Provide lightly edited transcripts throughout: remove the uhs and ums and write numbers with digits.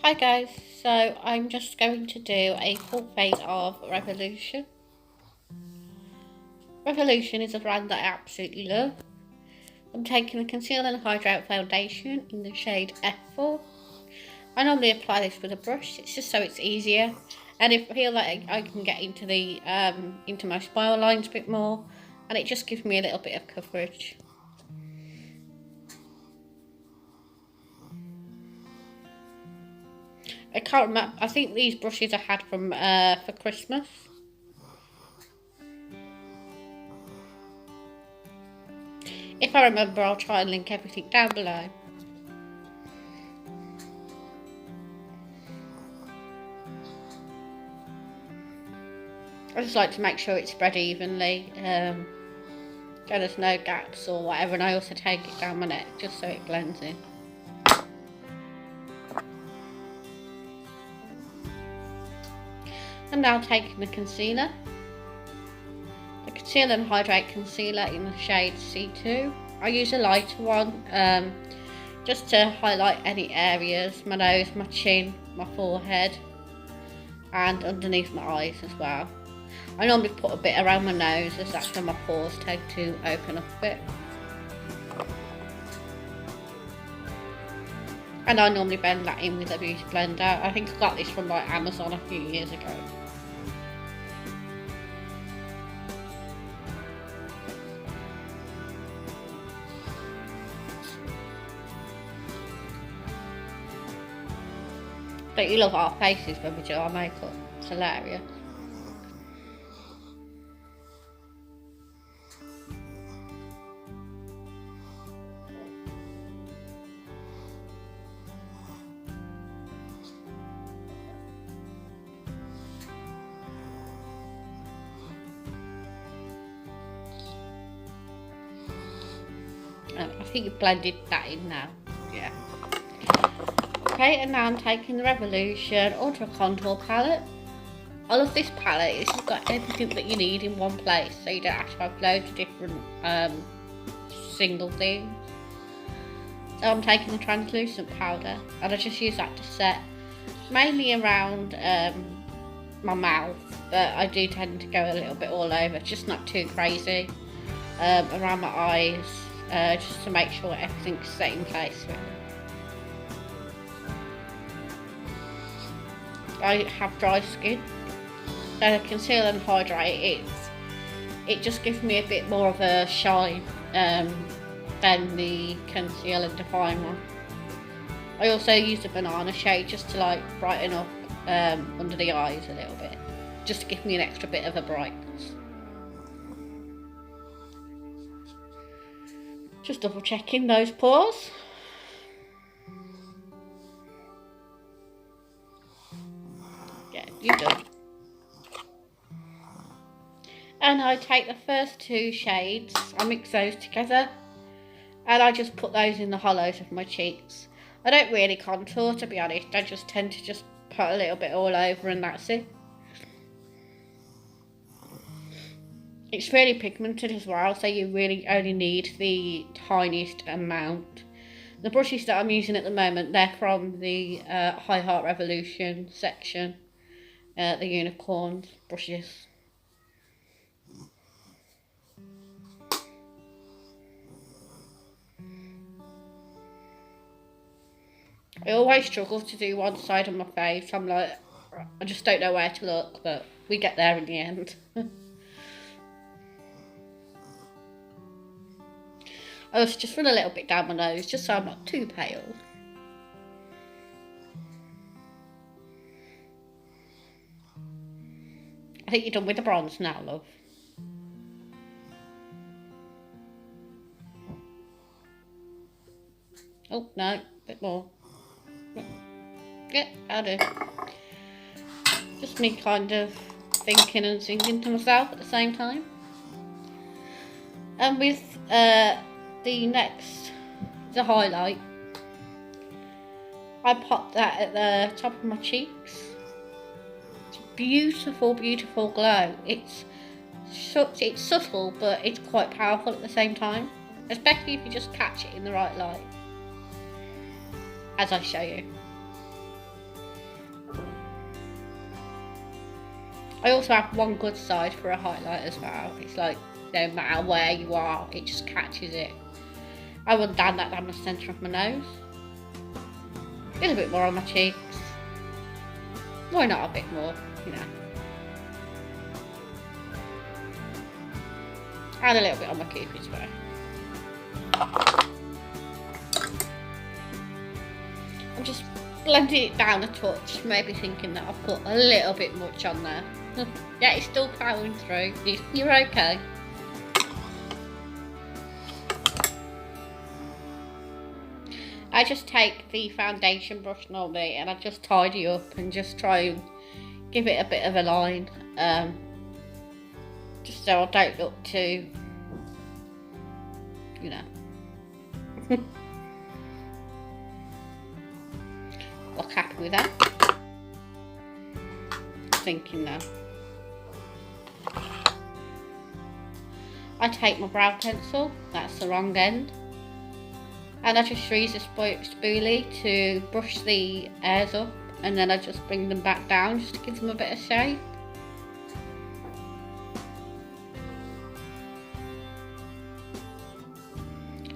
Hi guys, so I'm just going to do a full face of Revolution. Revolution is a brand that I absolutely love. I'm taking a Conceal and Hydrate Foundation in the shade F4. I normally apply this with a brush, it's just so it's easier. And I feel like I can get into into my smile lines a bit more, and it just gives me a little bit of coverage. I can't remember, I think these brushes I had from for Christmas. If I remember, I'll try and link everything down below. I just like to make sure it's spread evenly, so there's no gaps or whatever, and I also take it down my neck just so it blends in. I'm now taking the concealer. The Conceal and Hydrate Concealer in the shade C2. I use a lighter one just to highlight any areas, my nose, my chin, my forehead, and underneath my eyes as well. I normally put a bit around my nose as that's where my pores tend to open up a bit. And I normally blend that in with a beauty blender. I think I got this from like Amazon a few years ago. Don't you love our faces when we do our makeup? It's hilarious. I think you've blended that in now. Yeah. Okay, and now I'm taking the Revolution Ultra Contour Palette. I love this palette, it's just got everything that you need in one place, so you don't have to have loads of different single things. So I'm taking the translucent powder, and I just use that to set mainly around my mouth, but I do tend to go a little bit all over, just not too crazy, around my eyes, just to make sure everything's set in place really. I have dry skin, so the Conceal and Hydrate, it just gives me a bit more of a shine than the Conceal and Define one. I also use the banana shade just to like brighten up under the eyes a little bit, just to give me an extra bit of a brightness. Just double checking those pores. Yeah, you're done. And I take the first two shades, I mix those together, and I just put those in the hollows of my cheeks. I don't really contour, to be honest, I just tend to just put a little bit all over and that's it. It's really pigmented as well, so you really only need the tiniest amount. The brushes that I'm using at the moment, they're from the High Heart Revolution section, the unicorn brushes. I always struggle to do one side of my face. I'm like, I just don't know where to look, but we get there in the end. I also just run a little bit down my nose, just so I'm not too pale. I think you're done with the bronze now, love. Oh, no, a bit more. Yeah, I'll do. Just me kind of thinking and singing to myself at the same time. And with the highlight, I pop that at the top of my cheeks. It's a beautiful, beautiful glow. It's subtle, but it's quite powerful at the same time, especially if you just catch it in the right light, as I show you. I also have one good side for a highlight as well. It's like no matter where you are, it just catches it. I will down that down the centre of my nose. A little bit more on my cheeks. Why not a bit more, you know. And a little bit on my cupid's bow. I'm just blending it down a touch, maybe thinking that I've put a little bit much on there. Yeah, it's still powering through. You're okay. I just take the foundation brush normally and I just tidy up and just try and give it a bit of a line. Just so I don't look too, you know. Look happy with that. Thinking now. I take my brow pencil, that's the wrong end, and I just use a spoolie to brush the hairs up, and then I just bring them back down just to give them a bit of shape.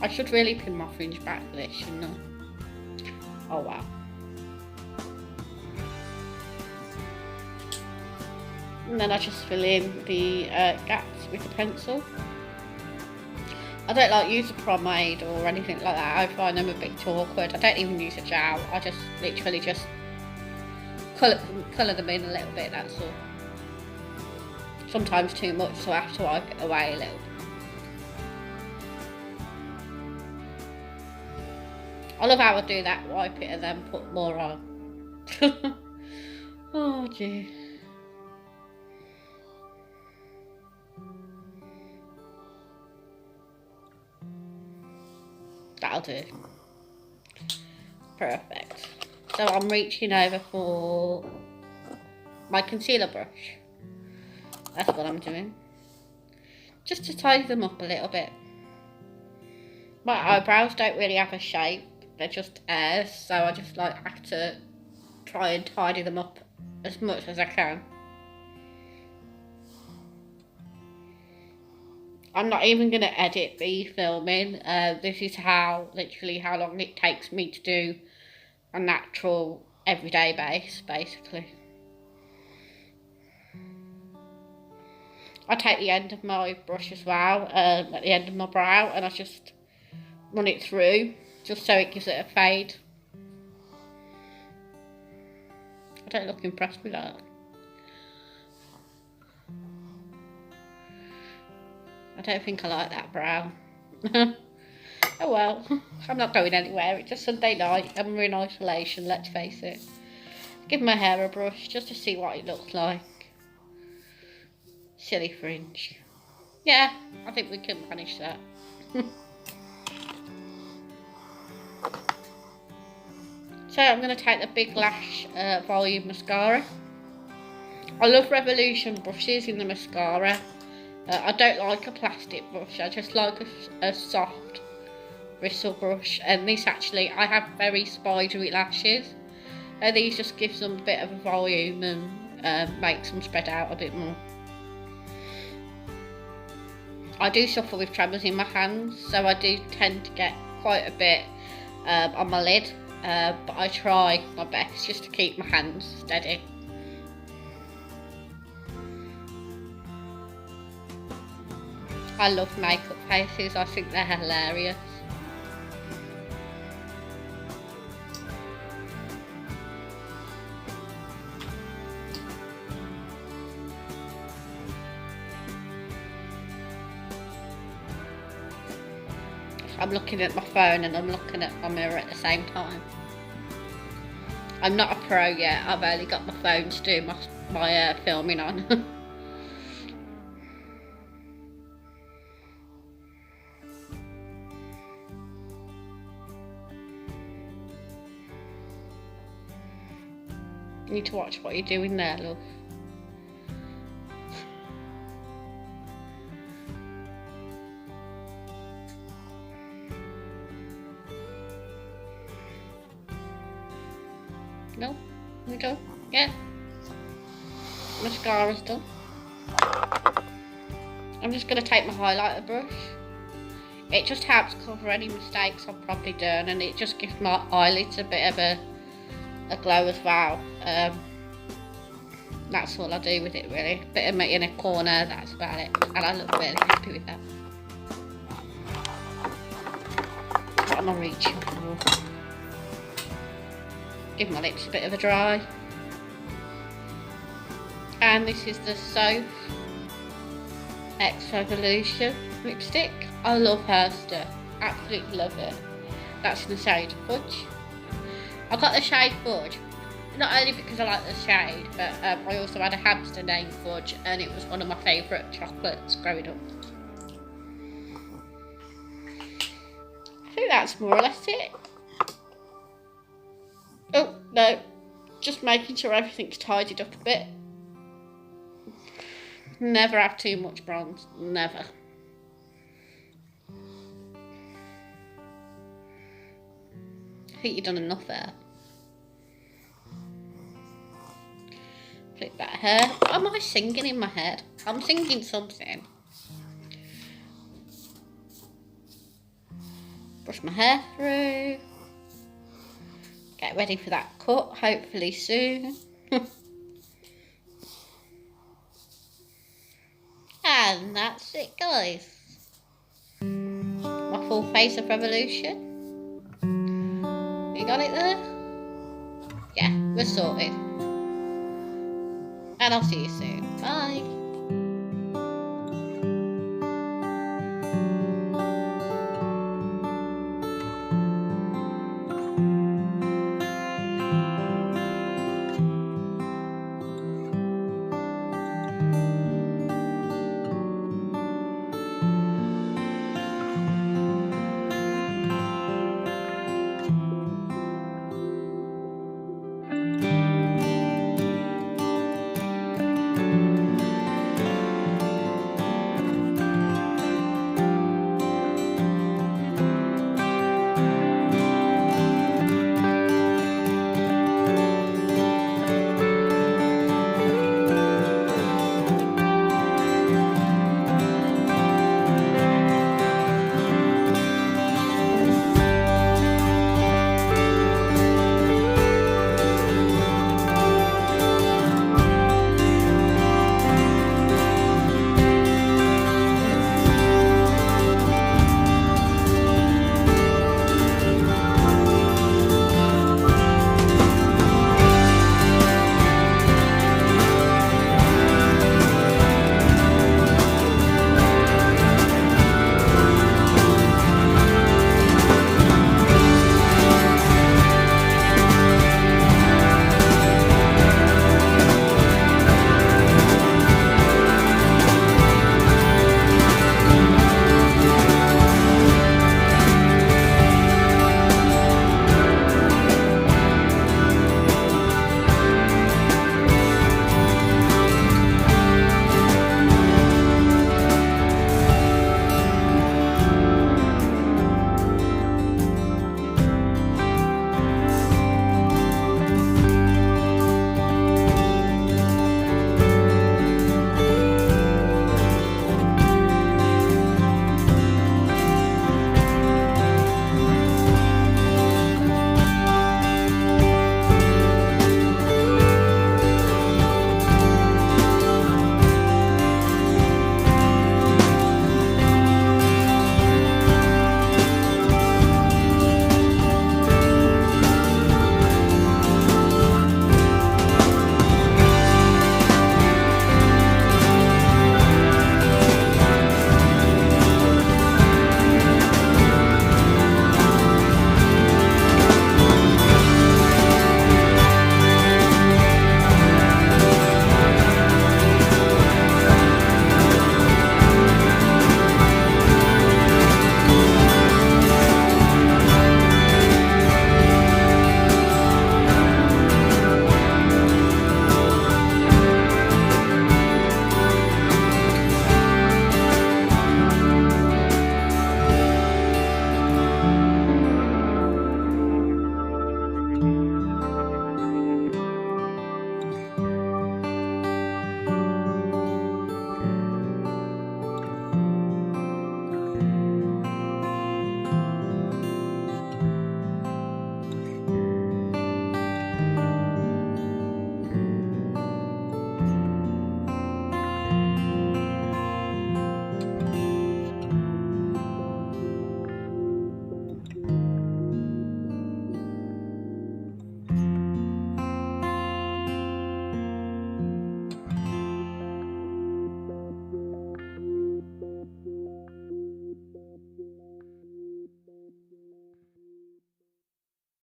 I should really pin my fringe back for this, shouldn't I? Oh wow. And then I just fill in the gaps with the pencil. I don't like use a pomade or anything like that. I find them a bit too awkward. I don't even use a gel. I just literally just colour them in a little bit, that's all. Sometimes too much, so I have to wipe it away a little. I love how I do that, wipe it and then put more on. Oh dear. That'll do. Perfect. So I'm reaching over for my concealer brush. That's what I'm doing. Just to tidy them up a little bit. My eyebrows don't really have a shape. They're just hairs. So I just like have to try and tidy them up as much as I can. I'm not even going to edit the filming. This is literally how long it takes me to do a natural, everyday base, basically. I take the end of my brush as well, at the end of my brow, and I just run it through, just so it gives it a fade. I don't look impressed with that. I don't think I like that brow. Oh well, I'm not going anywhere. It's a Sunday night and we're in isolation, let's face it. Give my hair a brush just to see what it looks like. Silly fringe. Yeah, I think we can manage that. So I'm going to take the Big Lash Volume Mascara. I love Revolution brushes in the mascara. I don't like a plastic brush, I just like a soft bristle brush, and this actually, I have very spidery lashes, and these just gives them a bit of a volume and makes them spread out a bit more. I do suffer with tremors in my hands, so I do tend to get quite a bit on my lid, but I try my best just to keep my hands steady. I love makeup faces, I think they're hilarious. I'm looking at my phone and I'm looking at my mirror at the same time. I'm not a pro yet, I've only got my phone to do my filming on. You need to watch what you're doing there, love. No? We go? Yeah? mascara's done. I'm just going to take my highlighter brush. It just helps cover any mistakes I've probably done, and it just gives my eyelids a bit of a glow as well. That's all I do with it really. Bit of my inner corner, that's about it. And I look really happy with that. What am I reaching for? Give my lips a bit of a dry. And this is the Soph X Revolution lipstick. I love her stuff. Absolutely love it. That's in the shade Fudge. I got the shade Fudge not only because I like the shade, but I also had a hamster named Fudge, and it was one of my favourite chocolates growing up. I think that's more or less it. Oh no, just making sure everything's tidied up a bit. Never have too much bronze, never. I think you've done enough there. Flip that hair. What am I singing in my head? I'm singing something. Brush my hair through. Get ready for that cut, hopefully soon. And that's it, guys. My full face of revolution. You got it there? Yeah, we're sorted. And I'll see you soon. Bye.